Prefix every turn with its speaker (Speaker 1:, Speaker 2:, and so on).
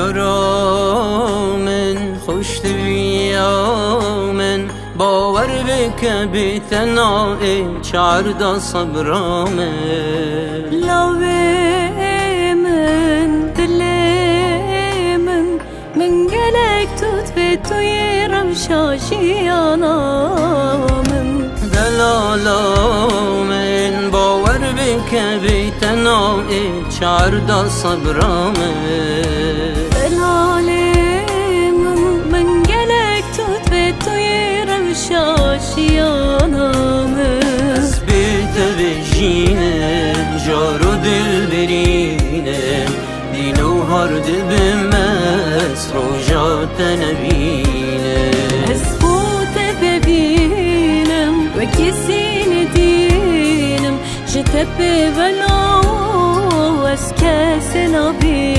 Speaker 1: یارا من خوش دویا من باور بکه بی تنائی چاردا صبرا من
Speaker 2: لاوی من دلی من گلک توت به توی روشاشیانا من
Speaker 1: دلالا من باور بکه بی تنائی چاردا صبرا من
Speaker 2: من گلک توت به توی روشاشیانا من
Speaker 1: اسبیت بجینم جارو دل برینم دیلو هر دل بمست روژات نبینم
Speaker 2: اسبوت ببینم و کسی ندینم جتب ولو از کس نبینم